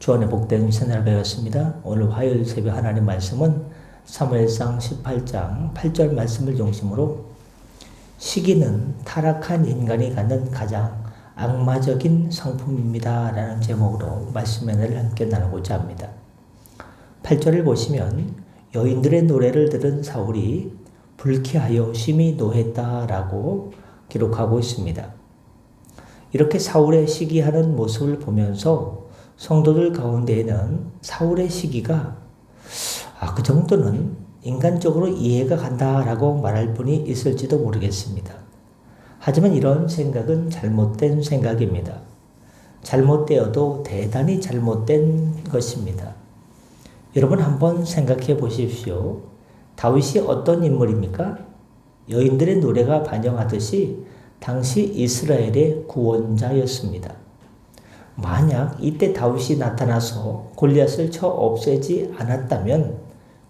주안의 복된 새날 배웠습니다. 오늘 화요일 새벽 하나님 말씀은 사무엘상 18장 8절 말씀을 중심으로 시기는 타락한 인간이 갖는 가장 악마적인 성품입니다 라는 제목으로 말씀의 은혜를 함께 나누고자 합니다. 8절을 보시면 여인들의 노래를 들은 사울이 불쾌하여 심히 노했다 라고 기록하고 있습니다. 이렇게 사울의 시기하는 모습을 보면서 성도들 가운데에는 사울의 시기가 그 정도는 인간적으로 이해가 간다라고 말할 분이 있을지도 모르겠습니다. 하지만 이런 생각은 잘못된 생각입니다. 잘못되어도 대단히 잘못된 것입니다. 여러분 한번 생각해 보십시오. 다윗이 어떤 인물입니까? 여인들의 노래가 반영하듯이 당시 이스라엘의 구원자였습니다. 만약 이때 다윗이 나타나서 골리앗을 쳐 없애지 않았다면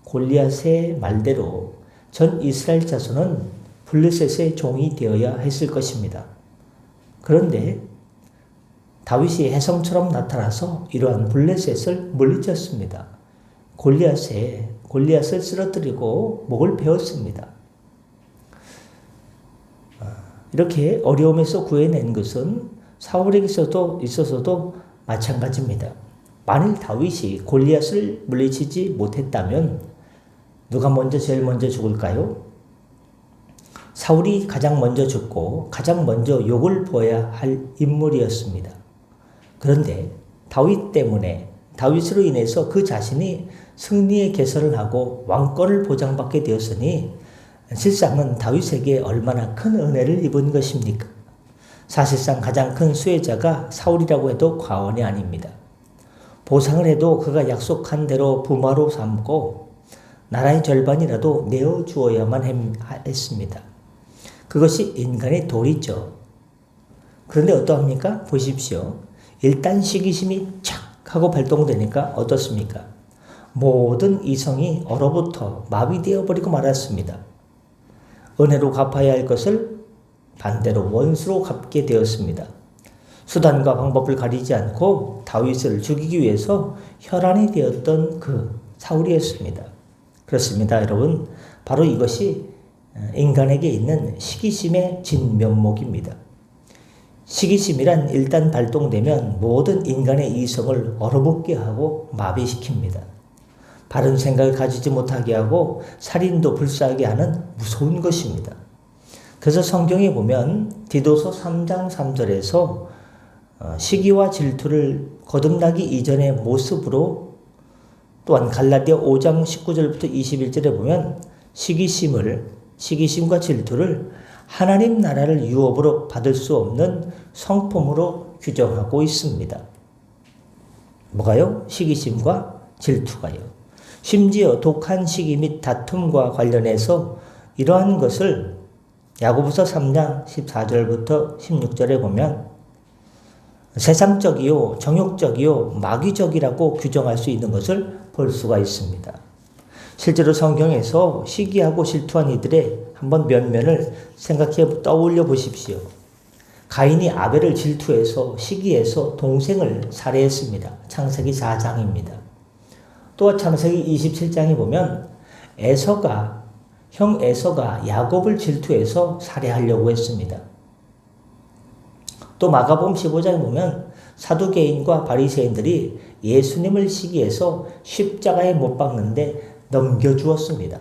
골리앗의 말대로 전 이스라엘 자손은 블레셋의 종이 되어야 했을 것입니다. 그런데 다윗이 혜성처럼 나타나서 이러한 블레셋을 물리쳤습니다. 골리앗을 쓰러뜨리고 목을 베었습니다. 이렇게 어려움에서 구해낸 것은 사울에게 있어서도 마찬가지입니다. 만일 다윗이 골리앗을 물리치지 못했다면 누가 제일 먼저 죽을까요? 사울이 가장 먼저 죽고 가장 먼저 욕을 보아야 할 인물이었습니다. 그런데 다윗으로 인해서 그 자신이 승리의 개설을 하고 왕권을 보장받게 되었으니 실상은 다윗에게 얼마나 큰 은혜를 입은 것입니까? 사실상 가장 큰 수혜자가 사울이라고 해도 과언이 아닙니다. 보상을 해도 그가 약속한 대로 부마로 삼고 나라의 절반이라도 내어주어야만 했습니다. 그것이 인간의 도리죠. 그런데 어떠합니까? 보십시오. 일단 시기심이 착 하고 발동되니까 어떻습니까? 모든 이성이 얼어붙어 마비되어 버리고 말았습니다. 은혜로 갚아야 할 것을 반대로 원수로 갚게 되었습니다. 수단과 방법을 가리지 않고 다윗을 죽이기 위해서 혈안이 되었던 그 사울이었습니다. 그렇습니다, 여러분. 바로 이것이 인간에게 있는 시기심의 진면목입니다. 시기심이란 일단 발동되면 모든 인간의 이성을 얼어붙게 하고 마비시킵니다. 바른 생각을 가지지 못하게 하고 살인도 불사하게 하는 무서운 것입니다. 그래서 성경에 보면 디도서 3장 3절에서 시기와 질투를 거듭나기 이전의 모습으로, 또한 갈라디아 5장 19절부터 21절에 보면 시기심과 질투를 하나님 나라를 유업으로 받을 수 없는 성품으로 규정하고 있습니다. 뭐가요? 시기심과 질투가요. 심지어 독한 시기 및 다툼과 관련해서 이러한 것을 야고보서 3장 14절부터 16절에 보면 세상적이요, 정욕적이요, 마귀적이라고 규정할 수 있는 것을 볼 수가 있습니다. 실제로 성경에서 시기하고 질투한 이들의 한번 면면을 떠올려 보십시오. 가인이 아벨을 질투해서 시기해서 동생을 살해했습니다. 창세기 4장입니다. 또 창세기 27장에 보면 형 에서가 야곱을 질투해서 살해하려고 했습니다. 또 마가복음 15장에 보면 사두개인과 바리새인들이 예수님을 시기해서 십자가에 못 박는데 넘겨주었습니다.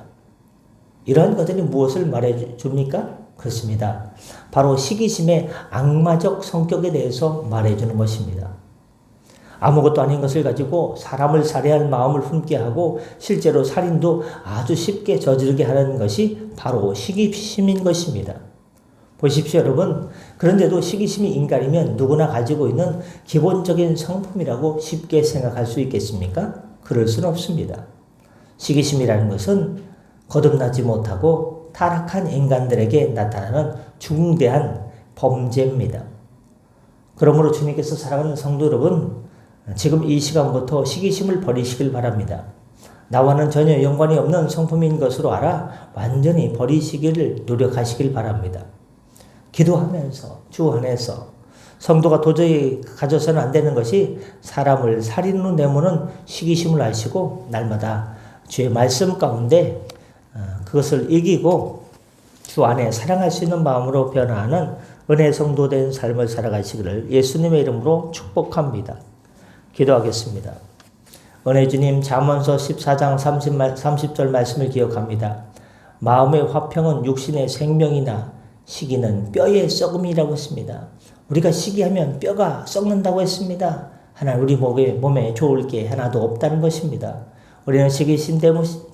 이러한 것들이 무엇을 말해줍니까? 그렇습니다. 바로 시기심의 악마적 성격에 대해서 말해주는 것입니다. 아무것도 아닌 것을 가지고 사람을 살해할 마음을 품게 하고 실제로 살인도 아주 쉽게 저지르게 하는 것이 바로 시기심인 것입니다. 보십시오, 여러분. 그런데도 시기심이 인간이면 누구나 가지고 있는 기본적인 성품이라고 쉽게 생각할 수 있겠습니까? 그럴 수는 없습니다. 시기심이라는 것은 거듭나지 못하고 타락한 인간들에게 나타나는 중대한 범죄입니다. 그러므로 주님께서 사랑하는 성도 여러분, 지금 이 시간부터 시기심을 버리시길 바랍니다. 나와는 전혀 연관이 없는 성품인 것으로 알아 완전히 버리시기를 노력하시길 바랍니다. 기도하면서 주 안에서 성도가 도저히 가져서는 안 되는 것이 사람을 살인으로 내모는 시기심을 아시고 날마다 주의 말씀 가운데 그것을 이기고 주 안에 사랑할 수 있는 마음으로 변화하는 은혜 성도된 삶을 살아가시기를 예수님의 이름으로 축복합니다. 기도하겠습니다. 은혜 주님, 잠언서 14장 30절 말씀을 기억합니다. 마음의 화평은 육신의 생명이나 시기는 뼈의 썩음이라고 했습니다. 우리가 시기하면 뼈가 썩는다고 했습니다. 하나님 우리 몸에 좋을 게 하나도 없다는 것입니다. 우리는 시기심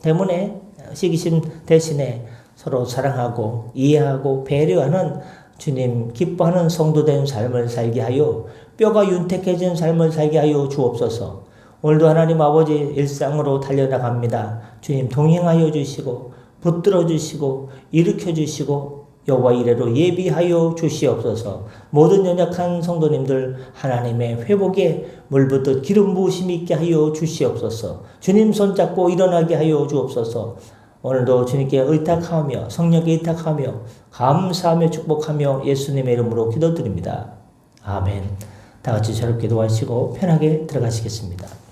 때문에 시기심 대신에 서로 사랑하고 이해하고 배려하는 주님 기뻐하는 성도된 삶을 살게 하여 뼈가 윤택해진 삶을 살게 하여 주옵소서. 오늘도 하나님 아버지 일상으로 달려나갑니다. 주님 동행하여 주시고 붙들어 주시고 일으켜 주시고 여호와 이레로 예비하여 주시옵소서. 모든 연약한 성도님들 하나님의 회복에 물붓듯 기름 부으심 있게 하여 주시옵소서. 주님 손잡고 일어나게 하여 주옵소서. 오늘도 주님께 의탁하며 성령께 의탁하며 감사하며 축복하며 예수님의 이름으로 기도드립니다. 아멘. 다 같이 저렇게 기도하시고 편하게 들어가시겠습니다.